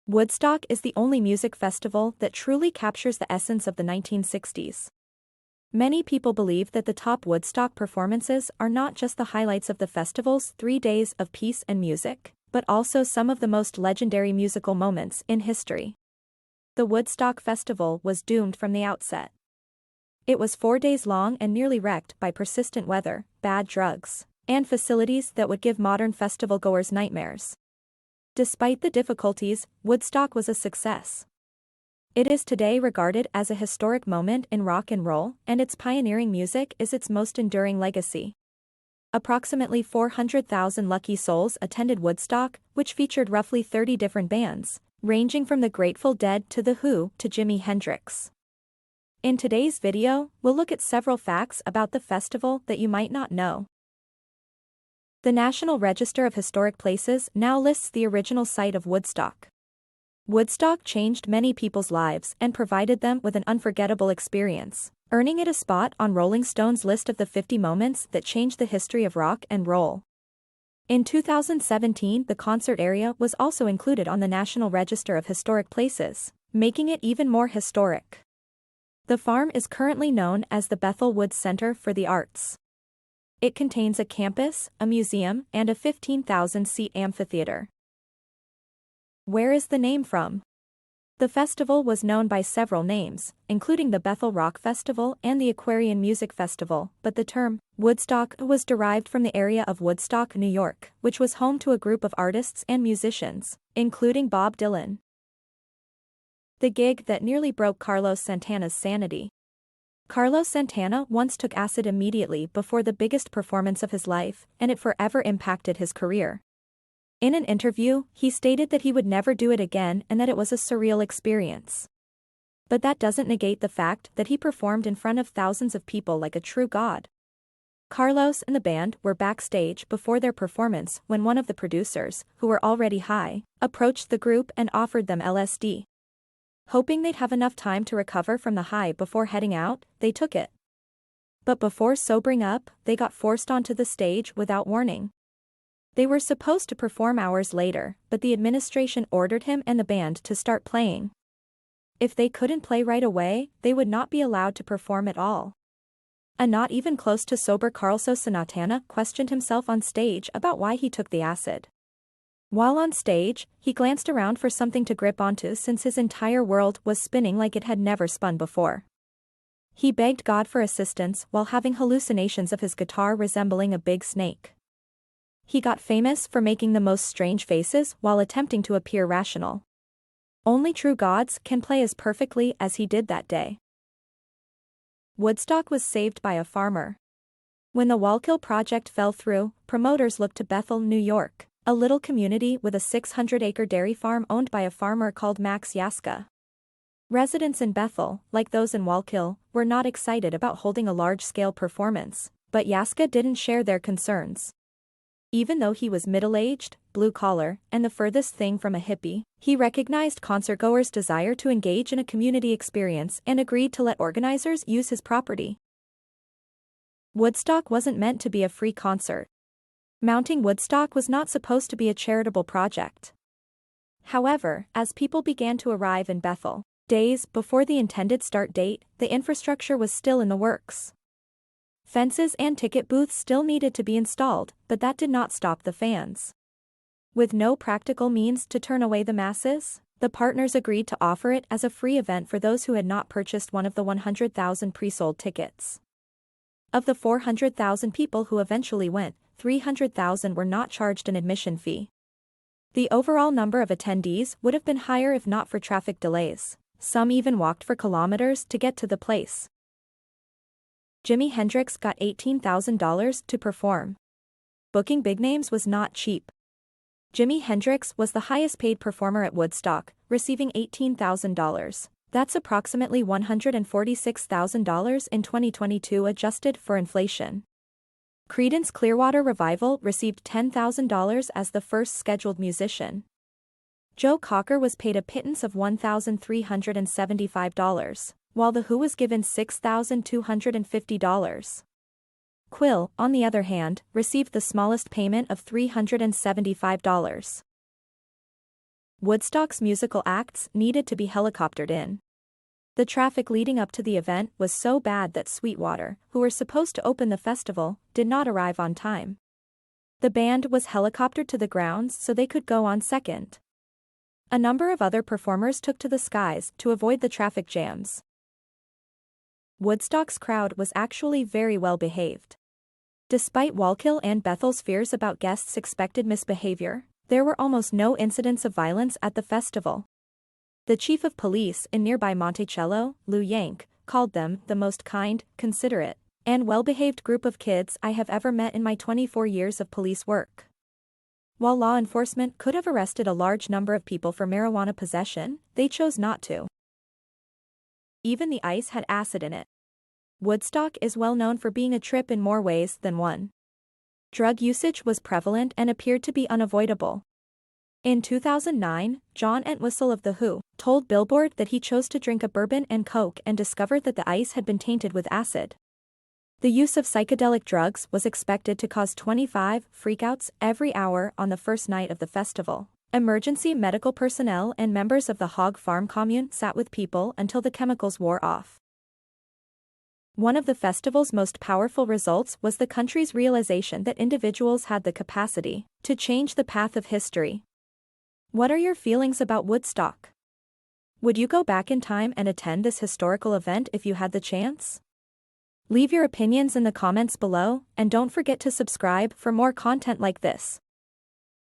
Woodstock is the only music festival that truly captures the essence of the 1960s. Many people believe that the top Woodstock performances are not just the highlights of the festival's 3 days of peace and music, but also some of the most legendary musical moments in history. The Woodstock Festival was doomed from the outset. It was 4 days long and nearly wrecked by persistent weather, bad drugs, and facilities that would give modern festival-goers nightmares. Despite the difficulties, Woodstock was a success. It is today regarded as a historic moment in rock and roll, and its pioneering music is its most enduring legacy. Approximately 400,000 lucky souls attended Woodstock, which featured roughly 30 different bands, ranging from the Grateful Dead to The Who to Jimi Hendrix. In today's video, we'll look at several facts about the festival that you might not know. The National Register of Historic Places now lists the original site of Woodstock. Woodstock changed many people's lives and provided them with an unforgettable experience, earning it a spot on Rolling Stone's list of the 50 moments that changed the history of rock and roll. In 2017, the concert area was also included on the National Register of Historic Places, making it even more historic. The farm is currently known as the Bethel Woods Center for the Arts. It contains a campus, a museum, and a 15,000-seat amphitheater. Where is the name from? The festival was known by several names, including the Bethel Rock Festival and the Aquarian Music Festival, but the term Woodstock was derived from the area of Woodstock, New York, which was home to a group of artists and musicians, including Bob Dylan. The gig that nearly broke Carlos Santana's sanity. Carlos Santana once took acid immediately before the biggest performance of his life, and it forever impacted his career. In an interview, he stated that he would never do it again and that it was a surreal experience. But that doesn't negate the fact that he performed in front of thousands of people like a true god. Carlos and the band were backstage before their performance when one of the producers, who were already high, approached the group and offered them LSD. Hoping they'd have enough time to recover from the high before heading out, they took it. But before sobering up, they got forced onto the stage without warning. They were supposed to perform hours later, but the administration ordered him and the band to start playing. If they couldn't play right away, they would not be allowed to perform at all. A not even close to sober Carlos Santana questioned himself on stage about why he took the acid. While on stage, he glanced around for something to grip onto since his entire world was spinning like it had never spun before. He begged God for assistance while having hallucinations of his guitar resembling a big snake. He got famous for making the most strange faces while attempting to appear rational. Only true gods can play as perfectly as he did that day. Woodstock was saved by a farmer. When the Wallkill project fell through, promoters looked to Bethel, New York, a little community with a 600-acre dairy farm owned by a farmer called Max Yaska. Residents in Bethel, like those in Wallkill, were not excited about holding a large-scale performance, but Yaska didn't share their concerns. Even though he was middle-aged, blue-collar, and the furthest thing from a hippie, he recognized concertgoers' desire to engage in a community experience and agreed to let organizers use his property. Woodstock wasn't meant to be a free concert. Mounting Woodstock was not supposed to be a charitable project. However, as people began to arrive in Bethel, days before the intended start date, the infrastructure was still in the works. Fences and ticket booths still needed to be installed, but that did not stop the fans. With no practical means to turn away the masses, the partners agreed to offer it as a free event for those who had not purchased one of the 100,000 pre-sold tickets. Of the 400,000 people who eventually went, 300,000 were not charged an admission fee. The overall number of attendees would have been higher if not for traffic delays. Some even walked for kilometers to get to the place. Jimi Hendrix got $18,000 to perform. Booking big names was not cheap. Jimi Hendrix was the highest paid performer at Woodstock, receiving $18,000. That's approximately $146,000 in 2022 adjusted for inflation. Creedence Clearwater Revival received $10,000 as the first scheduled musician. Joe Cocker was paid a pittance of $1,375, while The Who was given $6,250. Quill, on the other hand, received the smallest payment of $375. Woodstock's musical acts needed to be helicoptered in. The traffic leading up to the event was so bad that Sweetwater, who were supposed to open the festival, did not arrive on time. The band was helicoptered to the grounds so they could go on second. A number of other performers took to the skies to avoid the traffic jams. Woodstock's crowd was actually very well behaved. Despite Wallkill and Bethel's fears about guests' expected misbehavior, there were almost no incidents of violence at the festival. The chief of police in nearby Monticello, Lou Yank, called them the most kind, considerate, and well-behaved group of kids I have ever met in my 24 years of police work. While law enforcement could have arrested a large number of people for marijuana possession, they chose not to. Even the ice had acid in it. Woodstock is well known for being a trip in more ways than one. Drug usage was prevalent and appeared to be unavoidable. In 2009, John Entwistle of The Who told Billboard that he chose to drink a bourbon and Coke and discovered that the ice had been tainted with acid. The use of psychedelic drugs was expected to cause 25 freakouts every hour on the first night of the festival. Emergency medical personnel and members of the Hog Farm commune sat with people until the chemicals wore off. One of the festival's most powerful results was the country's realization that individuals had the capacity to change the path of history. What are your feelings about Woodstock? Would you go back in time and attend this historical event if you had the chance? Leave your opinions in the comments below, and don't forget to subscribe for more content like this.